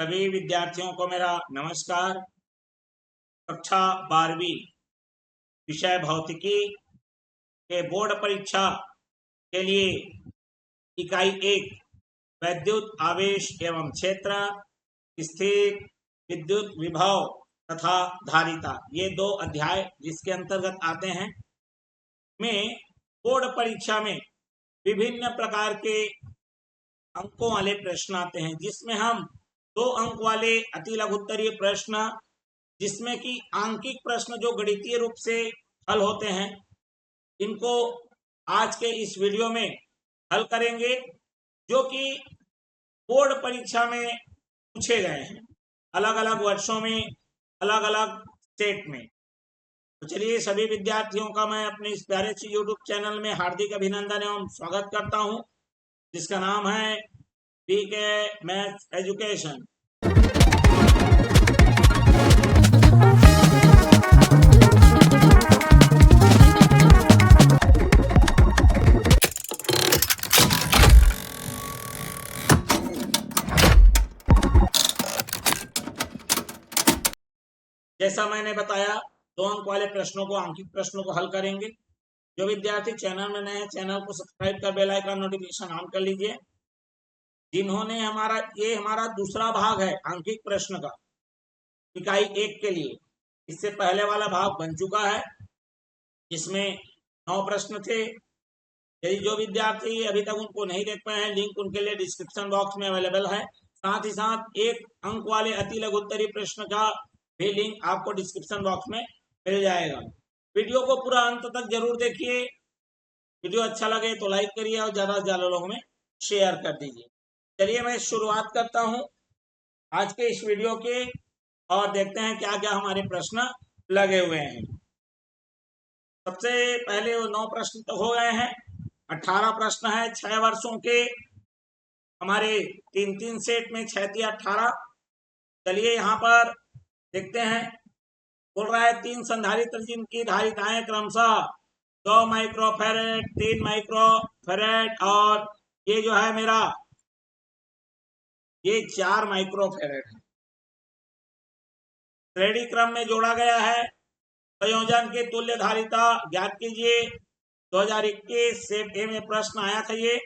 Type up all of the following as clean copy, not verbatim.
सभी विद्यार्थियों को मेरा नमस्कार। कक्षा 12वीं विषय भौतिकी के बोर्ड परीक्षा के लिए इकाई 1 वैद्युत आवेश एवं क्षेत्र, स्थिर विद्युत विभव तथा धारिता, ये 2 अध्याय जिसके अंतर्गत आते हैं में बोर्ड परीक्षा में विभिन्न प्रकार के अंकों वाले प्रश्न आते हैं, जिसमें हम 2 अंक वाले अति लघुत्तरीय प्रश्न, जिसमें कि आंकिक प्रश्न जो गणितीय रूप से हल होते हैं, इनको आज के इस वीडियो में हल करेंगे, जो कि बोर्ड परीक्षा में पूछे गए हैं अलग अलग वर्षों में, अलग अलग स्टेट में। तो चलिए, सभी विद्यार्थियों का मैं अपने इस प्यारे से यूट्यूब चैनल में हार्दिक अभिनंदन एवं स्वागत करता हूं, जिसका नाम है पीके मैथ्स एजुकेशन। जैसा मैंने बताया, 2 अंक वाले प्रश्नों को, आंकिक प्रश्नों को हल करेंगे। जो विद्यार्थी चैनल में नए हैं, चैनल को सब्सक्राइब कर बेल आइकन नोटिफिकेशन ऑन कर लीजिए। जिन्होंने हमारा दूसरा भाग है आंकिक प्रश्न का, इकाई 1 के लिए। इससे पहले वाला भाग बन चुका है, जिसमें 9 प्रश्न थे। यदि जो विद्यार्थी अभी तक उनको नहीं देख पाए हैं, लिंक उनके लिए डिस्क्रिप्शन बॉक्स में अवेलेबल है। साथ ही साथ 1 अंक वाले अति लघुत्तरीय प्रश्न का भी लिंक आपको डिस्क्रिप्शन बॉक्स में मिल जाएगा। वीडियो को पूरा अंत तक जरूर देखिए। वीडियो अच्छा लगे तो लाइक करिए और ज़्यादा से ज़्यादा लोगों में शेयर कर दीजिए। चलिए, मैं शुरुआत करता हूँ आज के इस वीडियो के, और देखते हैं क्या क्या हमारे प्रश्न लगे हुए हैं। सबसे पहले वो 9 प्रश्न तो हो गए हैं। 18 प्रश्न है 6 वर्षों के, हमारे 3-3 सेट में 6 × 18। चलिए यहाँ पर देखते हैं। बोल रहा है 3 संधारित्र जिनकी धारिताएं क्रमशः 2 माइक्रोफेरेड, 3 माइक्रोफेरेड और ये जो है मेरा ये 4 माइक्रोफेरेड है, श्रेणी क्रम में जोड़ा गया है। संयोजन की तुल्य धारिता ज्ञात कीजिए। 2021 सेट ए में प्रश्न आया था ये।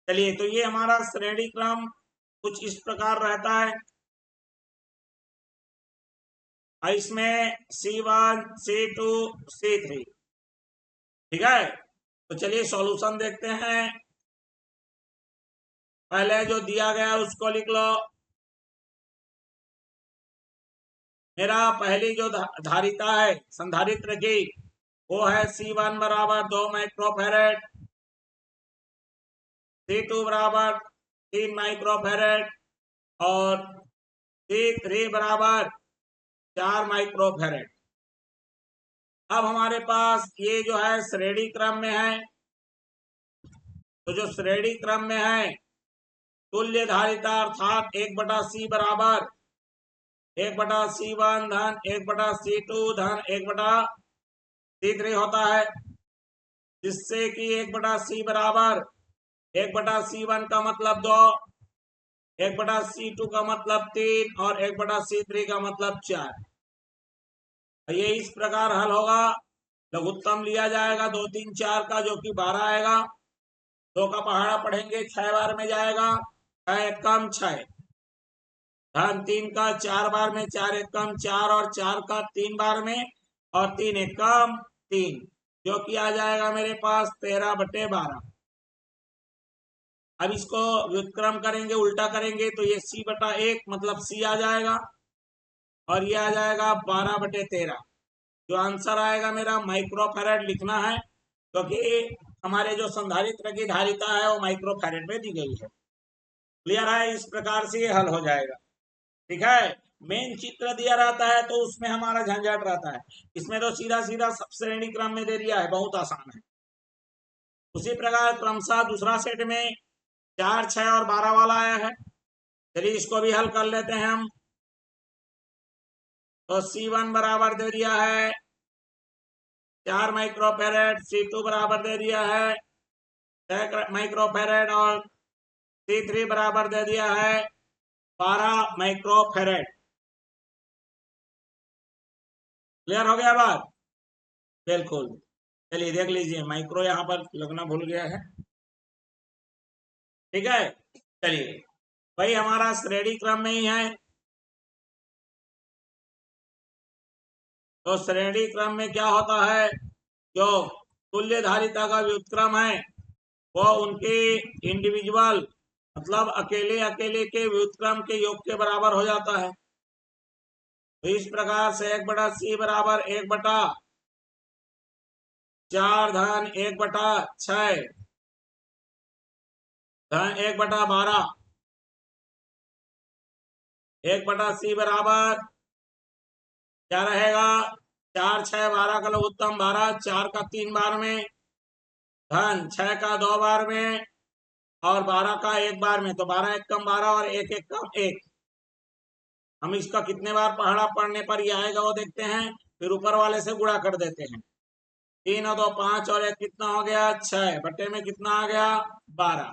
चलिए, तो ये हमारा श्रेणी क्रम कुछ इस प्रकार रहता है। इसमें C1, C2, C3, ठीक है। तो चलिए सॉल्यूशन देखते हैं। पहले जो दिया गया उसको लिख लो। मेरा पहली जो धारिता है संधारित्र की, वो है C1 बराबर 2 माइक्रोफेरेड, C2 बराबर 3 माइक्रोफेरेड और C3 बराबर 4 माइक्रोफेरेड। अब हमारे पास ये जो है श्रेणी क्रम में है, तो जो श्रेणी क्रम में है तुल्य धारिता अर्थात 1/C बराबर 1/C1 धन 1/C2 धन 1/C3 होता है, जिससे कि 1/C बराबर 1/C1 का मतलब 2, 1/C2 का मतलब 3 और 1/C3 का मतलब 4। ये इस प्रकार हल होगा। लघुत्तम लिया जाएगा 2, 3, 4 का, जो कि 12 आएगा। 2 का पहाड़ा पढ़ेंगे 6 बार में जाएगा, 6 कम 6 धन 3 का 4 बार में, 4 कम 4 और 4 का 3 बार में और 3 कम 3, जो कि आ जाएगा मेरे पास 13/12। अब इसको व्युत्क्रम करेंगे, उल्टा करेंगे, तो ये C/1 मतलब C आ जाएगा और ये आ जाएगा 12/13। जो आंसर आएगा मेरा माइक्रोफेरेड लिखना है, क्योंकि हमारे जो संधारित्र की धारिता है वो माइक्रोफेरेड में दी गई है। क्लियर है? इस प्रकार से ये हल हो जाएगा। ठीक है। मेन चित्र दिया रहता है तो उसमें हमारा झंझट रहता है। इसमें तो सीधा सीधा सब श्रेणी क्रम में दे दिया है, बहुत आसान है। उसी प्रकार क्रमशः दूसरा सेट में 4, 6 और 12 वाला आया है। चलिए इसको भी हल कर लेते हैं हम। तो C1 बराबर दे दिया है 4 माइक्रोफेरेड, C2 बराबर दे दिया है 6 माइक्रोफेरेड और C3 बराबर दे दिया है 12 माइक्रोफेरेड। क्लियर हो गया बात? बिल्कुल। चलिए देख लीजिए, माइक्रो यहाँ पर लगना भूल गया है। ठीक है, चलिए भाई हमारा श्रेणी क्रम में ही है, तो श्रेणी क्रम में क्या होता है, जो तुल्य धारिता का व्युत्क्रम है वो उनके इंडिविजुअल मतलब अकेले अकेले के व्युत्क्रम के योग के बराबर हो जाता है। तो इस प्रकार से 1/c बराबर 1/4 धन 1/6 धन 1/12 1/c बराबर क्या रहेगा, 4 6 12 का लघुत्तम 12, 4 का 3 बार में धन 6 का 2 बार में और 12 का 1 बार में, तो 12 1 कम 12 और 1 1 कम 1। हम इसका कितने बार पहाड़ा पढ़ने पर ये आएगा वो देखते हैं, फिर ऊपर वाले से गुणा कर देते हैं। 3 और 2 5 और 1 कितना हो गया, 6 बटे में कितना आ गया, 12।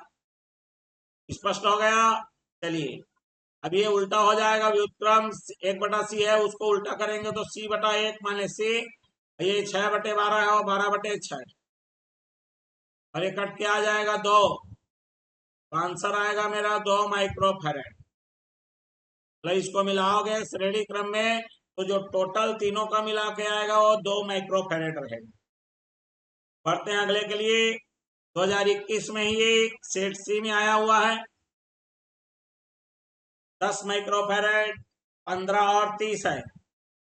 स्पष्ट हो गया? चलिए अब ये उल्टा हो जाएगा, व्युत्क्रम 1/c है उसको उल्टा करेंगे तो c/1 माने c, ये 6/12 है और 12/6 और ये कट के आ जाएगा 2, आंसर आएगा मेरा 2 माइक्रोफेरेड। मतलब इसको मिलाओगे श्रेणी क्रम में तो जो टोटल तीनों का मिला के आएगा वो 2 माइक्रोफेरेड रहेगा। बढ़ते हैं अगले के लिए। 2021 में ही ये सेट सी में आया हुआ है, 10 माइक्रोफेरेड 15 और 30 है।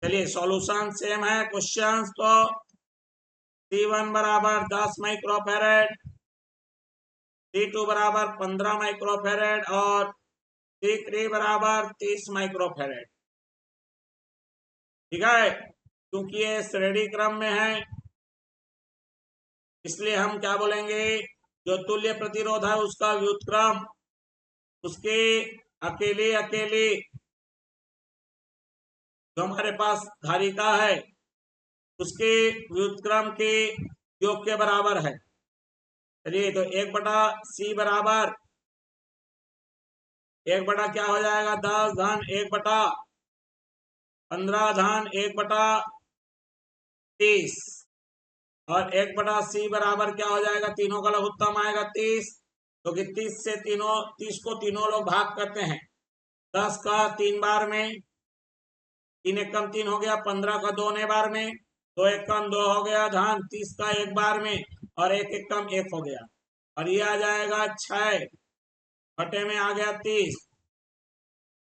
चलिए सॉल्यूशन सेम है क्वेश्चन, तो C1 बराबर 10 माइक्रोफेरेड, C2 बराबर 15 माइक्रोफेरेड और C3 बराबर 30 माइक्रोफेरेड। ठीक है, क्योंकि ये श्रेणी क्रम में है इसलिए हम क्या बोलेंगे, जो तुल्य प्रतिरोध है उसका व्युत्क्रम उसके अकेले अकेले जो हमारे पास धारिता है उसके व्युत्क्रम के योग के बराबर है। चलिए तो 1/c बराबर 1 क्या हो जाएगा, 10 धन 1/15 धन 1/30 और 1/c बराबर क्या हो जाएगा, तीनों का लघुत्तम आएगा 30, तो कि 30 से 30 को तीनों लोग भाग करते हैं। 10 का 3 बार में, 3 1 कम 3 हो गया, 15 का 2 बार में, 2 1 कम 2 हो गया, धन 30 का 1 बार में और 1 1 कम 1 हो गया और ये आ जाएगा 6 बटे में आ गया 30।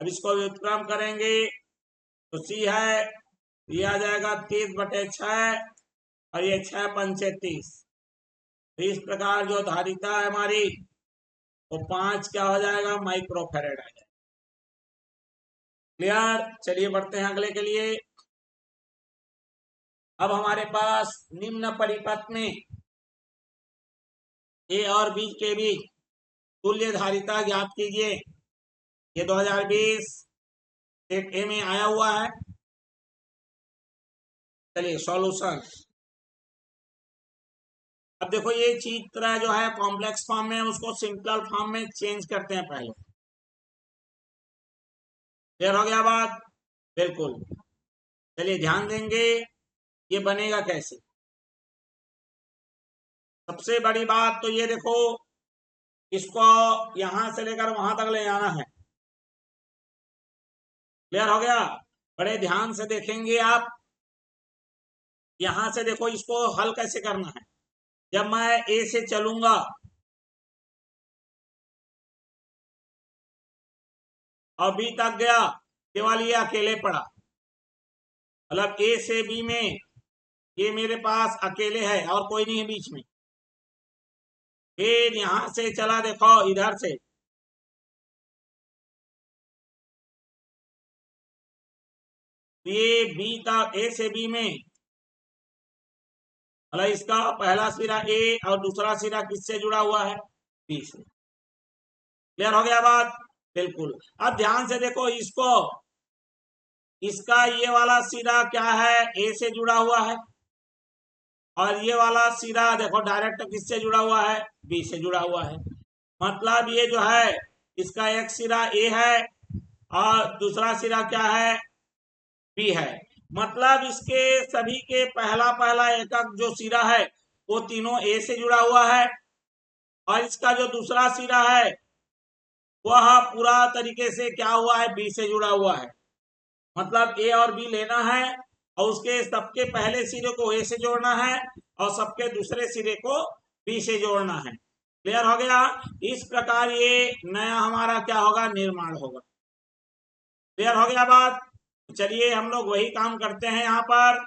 अब इसको व्युत्क्रम करेंगे तो सी है, ये आ जाएगा 30/6 और ये 6 पंचे 30। तो इस प्रकार जो धारिता है हमारी वो 5 क्या हो जाएगा, माइक्रोफेरेड आ जाएगा। क्लियर? चलिए बढ़ते हैं अगले के लिए। अब हमारे पास निम्न परिपथ में ए और बी के बीच तुल्य धारिता ज्ञात कीजिए। ये 2020 सेट ए में आया हुआ है। चलिए सॉल्यूशन। अब देखो ये चित्र जो है कॉम्प्लेक्स फॉर्म में, उसको सिंपल फॉर्म में चेंज करते हैं पहले। क्लियर हो गया बात? बिल्कुल। चलिए ध्यान देंगे ये बनेगा कैसे। सबसे बड़ी बात तो ये देखो, इसको यहां से लेकर वहां तक ले जाना है। क्लियर हो गया? बड़े ध्यान से देखेंगे आप। यहां से देखो इसको हल कैसे करना है। जब मैं ए से चलूंगा और बी तक गया, केवल ये अकेले पड़ा, मतलब ए से बी में ये मेरे पास अकेले है और कोई नहीं है बीच में। फिर यहां से चला, देखो इधर से ये बी तक, ए से बी में, मतलब इसका पहला सिरा ए और दूसरा सिरा किससे जुड़ा हुआ है, बी से। क्लियर हो गया बात? बिल्कुल। अब ध्यान से देखो इसको, इसका ये वाला सिरा क्या है, ए से जुड़ा हुआ है और ये वाला सिरा देखो डायरेक्ट किससे जुड़ा हुआ है, बी से जुड़ा हुआ है। मतलब ये जो है इसका एक सिरा ए है और दूसरा सिरा क्या है, बी है। मतलब इसके सभी के पहला पहला एकक जो सिरा है वो तीनों ए से जुड़ा हुआ है, और इसका जो दूसरा सिरा है वह पूरा तरीके से क्या हुआ है, बी से जुड़ा हुआ है। मतलब ए और बी लेना है और उसके सबके पहले सिरे को ए से जोड़ना है और सबके दूसरे सिरे को बी से जोड़ना है। क्लियर हो गया। इस प्रकार ये नया हमारा क्या होगा, निर्माण होगा। क्लियर हो गया बात। चलिए हम लोग वही काम करते हैं। यहाँ पर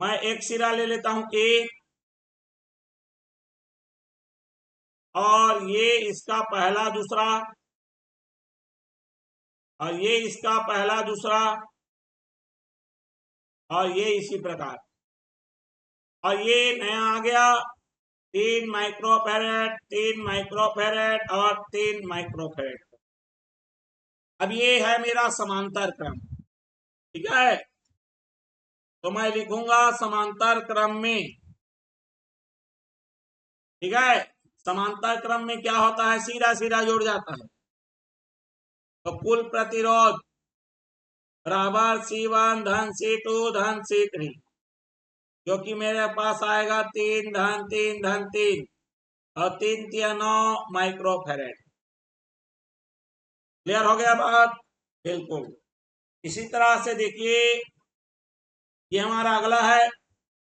मैं एक सिरा ले लेता हूं ए, और ये इसका पहला दूसरा, और ये इसका पहला दूसरा, और ये इसी प्रकार, और ये नया आ गया 3 माइक्रोफेरेड, 3 माइक्रोफेरेड और 3 माइक्रोफेरेड। अब ये है मेरा समांतर क्रम। ठीक है, तो मैं लिखूंगा समांतर क्रम में। ठीक है, समांतर क्रम में क्या होता है, सीधा सीधा जुड़ जाता है। तो कुल प्रतिरोध बराबर C1 धन C2 धन C3, जो कि मेरे पास आएगा 3 धन 3 धन 3 और 3 तिया 9 माइक्रोफेरेड। क्लियर हो गया बात। बिल्कुल इसी तरह से देखिए, ये हमारा अगला है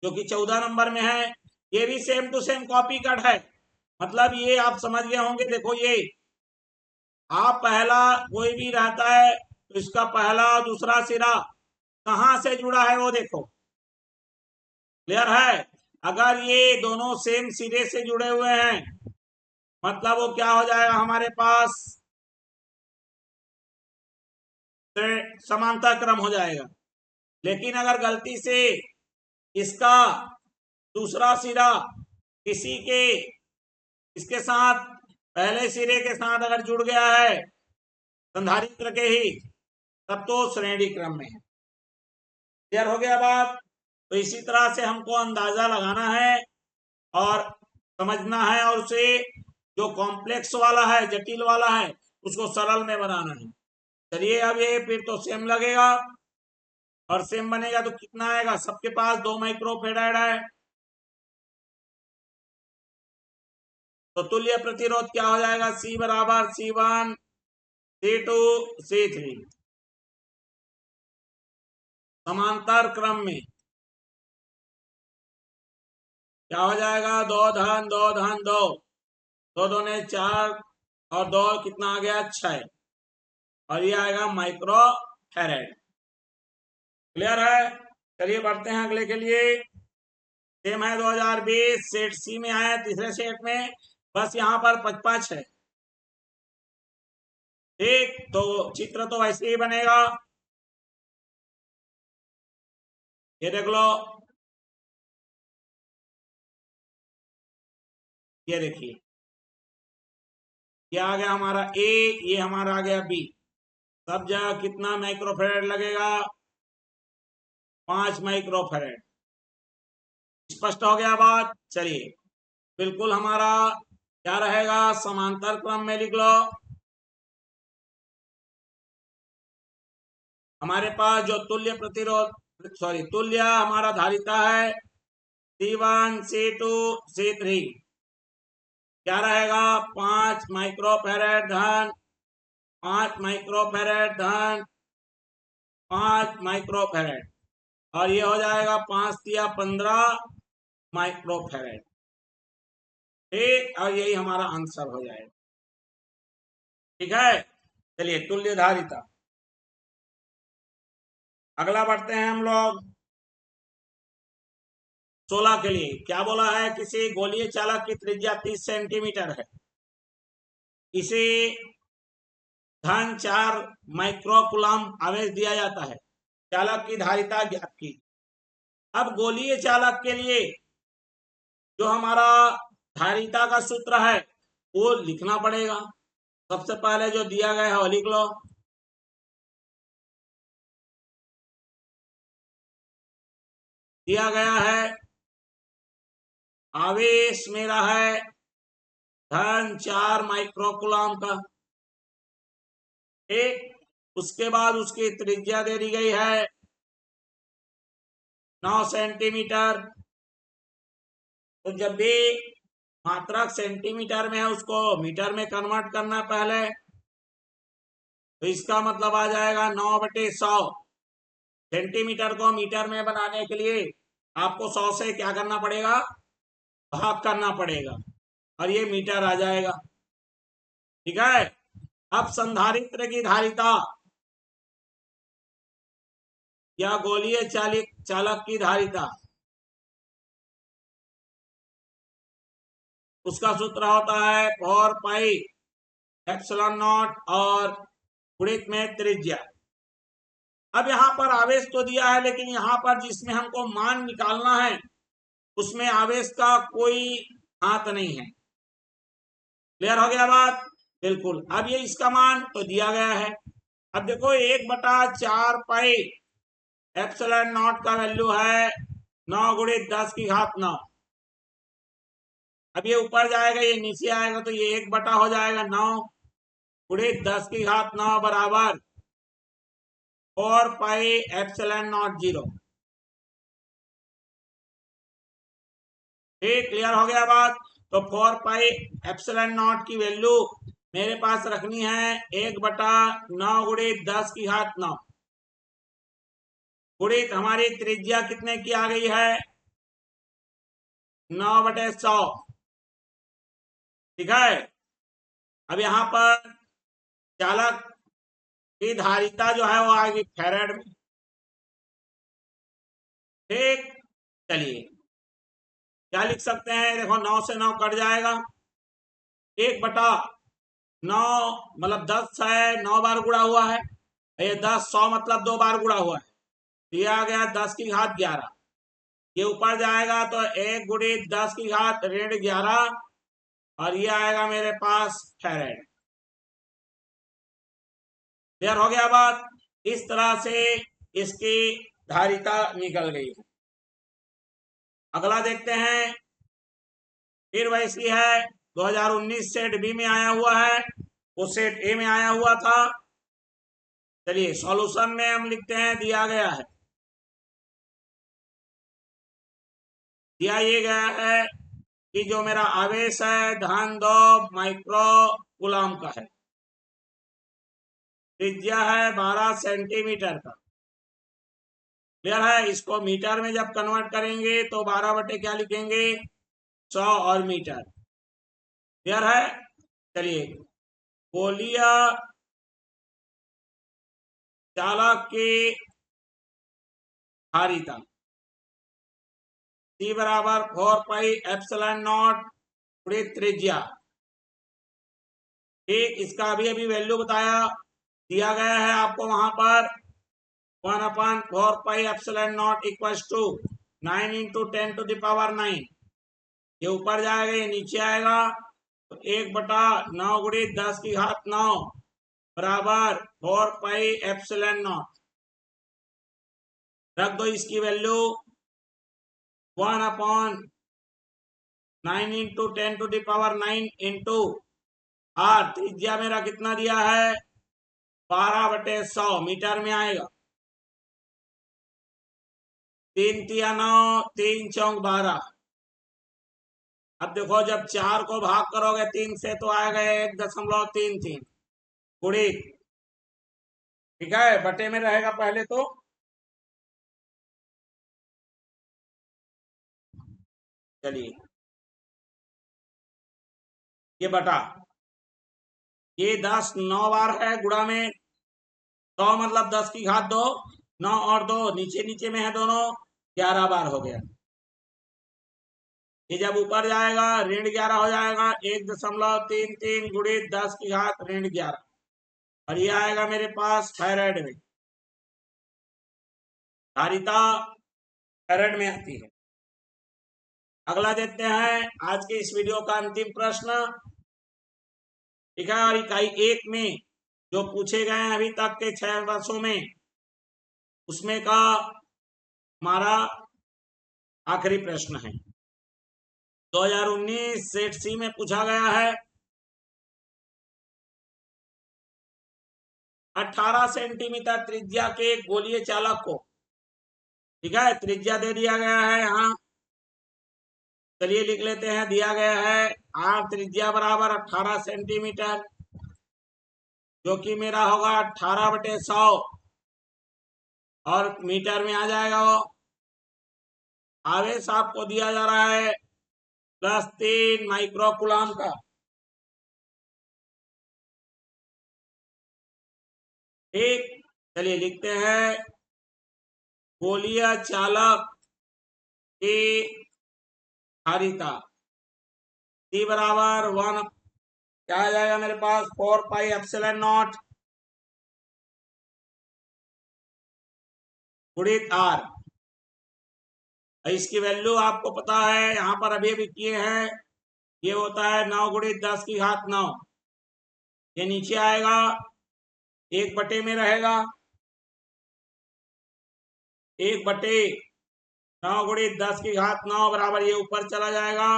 जो कि 14 नंबर में है। ये भी same to same copy cut है। मतलब ये आप समझ गए होंगे। देखो ये आप पहला कोई भी रहता है तो इसका पहला और दूसरा सिरा कहां से जुड़ा है वो देखो। क्लियर है। अगर ये दोनों सेम सिरे से जुड़े हुए हैं मतलब वो क्या हो जाएगा, हमारे पास समांतर क्रम हो जाएगा। लेकिन अगर गलती से इसका दूसरा सिरा किसी के इसके साथ पहले सिरे के साथ अगर जुड़ गया है संधारित्र के ही, तब तो श्रेणी क्रम में है। क्लियर हो गया बात। तो इसी तरह से हमको अंदाजा लगाना है और समझना है, और उसे जो कॉम्प्लेक्स वाला है, जटिल वाला है, उसको सरल में बनाना है। चलिए अब ये फिर तो सेम लगेगा, और सेम बनेगा तो कितना आएगा, सबके पास 2 माइक्रोफेराड है। तो तुल्य प्रतिरोध क्या हो जाएगा, C बराबर C1 C2 C3। समांतर क्रम में क्या हो जाएगा, 2 धन 2 धन 2, 2 2 ने 4 और 2 कितना आ गया 6, और ये आएगा माइक्रो फेरेड। क्लियर है। चलिए बढ़ते हैं अगले के लिए। सेम है 2020 सेट सी में आया, तीसरे सेट में, बस यहाँ पर 5 है। ठीक, तो चित्र तो वैसे ही बनेगा। ये देख लो, ये देखिए, ये आ गया हमारा ए, ये हमारा आ गया बी। सब जगह कितना माइक्रोफेरेड लगेगा, 5 माइक्रोफेरेड। स्पष्ट हो गया बात। चलिए बिल्कुल हमारा क्या रहेगा, समांतर क्रम में लिख लो। हमारे पास जो तुल्य प्रतिरोध तुल्य हमारा धारिता है C1 C2 C3, क्या रहेगा, 5 माइक्रोफेरेड धन 5 माइक्रोफेरेड धन 5 माइक्रोफेरेड, और ये हो जाएगा 5 तिया 15 माइक्रोफेरेड। ठीक, और यही हमारा आंसर हो जाएगा। ठीक है, चलिए तुल्य धारिता। अगला बढ़ते हैं हम लोग 16 के लिए। क्या बोला है, किसी गोलीय चालक की त्रिज्या 30 सेंटीमीटर है, इसे धन 4 माइक्रोकुलम आवेश दिया जाता है, चालक की धारिता ज्ञात की। अब गोलीय चालक के लिए जो हमारा धारिता का सूत्र है वो लिखना पड़ेगा। सबसे पहले जो दिया गया है वो लिख लो। दिया गया है आवेश मेरा है धन 4 माइक्रोकुलाम का। ठीक, उसके बाद उसकी त्रिज्या दे दी गई है 9 सेंटीमीटर। तो जब भी मात्रक सेंटीमीटर में है उसको मीटर में कन्वर्ट करना पहले, तो इसका मतलब आ जाएगा 9/100। सेंटीमीटर को मीटर में बनाने के लिए आपको 100 से क्या करना पड़ेगा, भाग करना पड़ेगा, और ये मीटर आ जाएगा। ठीक है, अब संधारित्र की धारिता या गोलीय चालक की धारिता, उसका सूत्र होता है 4πε0 और गुणित में त्रिज्या। अब यहाँ पर आवेश तो दिया है, लेकिन यहाँ पर जिसमें हमको मान निकालना है उसमें आवेश का कोई हाथ नहीं है। क्लियर हो गया बात? बिल्कुल। अब ये इसका मान तो दिया गया है। अब देखो 1/4πε0 का वैल्यू है 9 × 10⁹। अब ये ऊपर जाएगा, ये नीचे आएगा, तो ये 1 हो जाएगा 9 × 10⁹ बराबर 4πε0। ठीक, क्लियर हो गया बात? तो 4πε0 की वैल्यू मेरे पास रखनी है 1/9 × 10⁹। गुणित हमारी त्रिज्या कितने की आ गई है, 9/100। ठीक है, अब यहाँ पर चालक की धारिता जो है वो आएगी फैराड में। ठीक, चलिए क्या लिख सकते हैं, देखो 9 से 9 कट जाएगा, 1/9 मतलब 10 है, 9 बार गुणा हुआ है, ये 10 100 मतलब 2 बार गुणा हुआ है, तो ये आ गया 10⁻11। ये ऊपर जाएगा तो 1 × 10⁻11 और ये आएगा मेरे पास फैराड। क्लियर हो गया बात? इस तरह से इसकी धारिता निकल गई। अगला देखते हैं, फिर वैसी है 2019 सेट बी में आया हुआ है, वो सेट ए में आया हुआ था। चलिए सॉल्यूशन में हम लिखते हैं, दिया गया है, दिया ये गया है कि जो मेरा आवेश है धन 2 माइक्रोकुलाम का है, त्रिज्या है 12 सेंटीमीटर का। क्लियर है? इसको मीटर में जब कन्वर्ट करेंगे तो 12 क्या लिखेंगे, 100 और मीटर। क्लियर है? चलिए, गोलीय चालक की धारिता C बराबर 4πε0 × त्रिज्या। ठीक, इसका अभी वैल्यू बताया, दिया गया है आपको वहां पर 1/4πε0 = 9 × 10⁹ ये ऊपर जाएगा, ये नीचे आएगा, तो 1/9 × 10⁹ बराबर 4πε0। रख दो इसकी वैल्यू 1/9 × 10⁹ इंटू r, त्रिज्या मेरा कितना दिया है 12/100 मीटर में आएगा। 3 × 9 3 × 12। अब देखो जब 4 को भाग करोगे 3 से तो आएगा 1.33 गुणित, ठीक है, बटे में रहेगा पहले तो, चलिए ये बटा, ये 10 9 बार है, गुणा में 100 मतलब 10⁻2, 9 और 2 नीचे नीचे में है दोनों, 11 बार हो गया। ये जब ऊपर जाएगा ऋण 11 हो जाएगा, 1.33 गुणित 10⁻11 और ये आएगा मेरे पास फैराड में। धारिता फैराड में आती है। अगला देखते हैं आज के इस वीडियो का अंतिम प्रश्न। ठीक है, और इकाई 1 में जो पूछे गए हैं अभी तक के 6 वर्षों में, उसमें का हमारा आखिरी प्रश्न है। 2019 सेट सी में पूछा गया है। 18 सेंटीमीटर त्रिज्या के गोलीय चालक को, ठीक है, त्रिज्या दे दिया गया है यहाँ, चलिए लिख लेते हैं, दिया गया है आर त्रिज्या बराबर 18 सेंटीमीटर, जो कि मेरा होगा 18/100 और मीटर में आ जाएगा वो। आवेश आपको दिया जा रहा है +3 माइक्रोकुलाम का। ठीक, चलिए लिखते हैं गोलीय चालक की धारिता टी बराबर 1, क्या आ जाएगा मेरे पास 4πε0 गुणित आर। इसकी वैल्यू आपको पता है, यहाँ पर अभी अभी किए हैं, ये होता है 9 × 10⁹ ये नीचे आएगा 1/, में रहेगा 1/9 × 10⁹ बराबर ये ऊपर चला जाएगा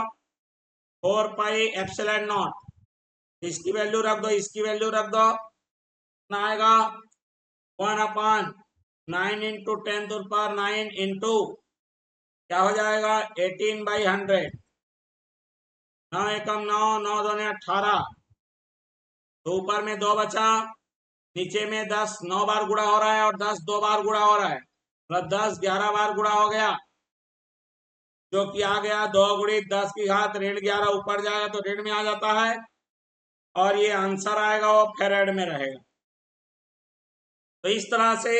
4πε0। इसकी वैल्यू रख दो, इसकी वैल्यू रख दो, कितना आएगा 1/9 × 10⁹ इंटू क्या हो जाएगा 18/100। 9 एकम 9, 9 दूने 18, तो ऊपर में 2 बचा, नीचे में 10 9 बार गुणा हो रहा है और 10 2 बार गुणा हो रहा है, मतलब 10 11 बार गुणा हो गया, जो कि आ गया 2 × 10⁻11 ऊपर जाएगा तो ऋण में आ जाता है, और ये आंसर आएगा वो फेरेड में रहेगा। तो इस तरह से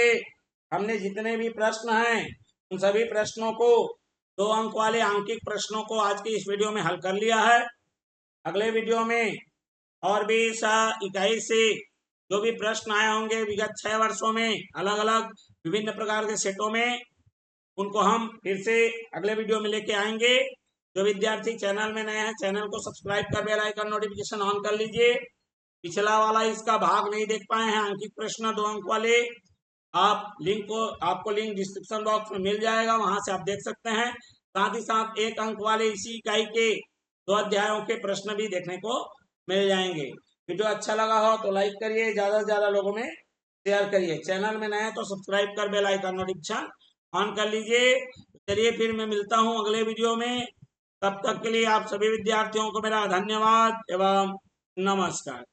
हमने जितने भी प्रश्न हैं उन सभी प्रश्नों को, 2 अंक वाले आंकिक प्रश्नों को आज की इस वीडियो में हल कर लिया है। अगले वीडियो में और भी इस इकाई से जो भी प्रश्न आए होंगे विगत 6 वर्षों में अलग अलग विभिन्न प्रकार के सेटों में, उनको हम फिर से अगले वीडियो में लेके आएंगे। जो विद्यार्थी चैनल में नए हैं, चैनल को सब्सक्राइब कर बेल आइकन नोटिफिकेशन ऑन कर लीजिए। पिछला वाला इसका भाग नहीं देख पाए हैं अंकित प्रश्न 2 अंक वाले, आपको लिंक डिस्क्रिप्शन बॉक्स में मिल जाएगा, वहां से आप देख सकते हैं। साथ ही साथ 1 अंक वाले इसी इकाई के 2 अध्यायों के प्रश्न भी देखने को मिल जाएंगे। वीडियो अच्छा लगा हो तो लाइक करिए, ज्यादा से ज्यादा लोगों में शेयर करिए। चैनल में नए हैं तो सब्सक्राइब कर बेल आइकन नोटिफिकेशन ऑन कर लीजिए। चलिए फिर मैं मिलता हूँ अगले वीडियो में, तब तक के लिए आप सभी विद्यार्थियों को मेरा धन्यवाद एवं नमस्कार।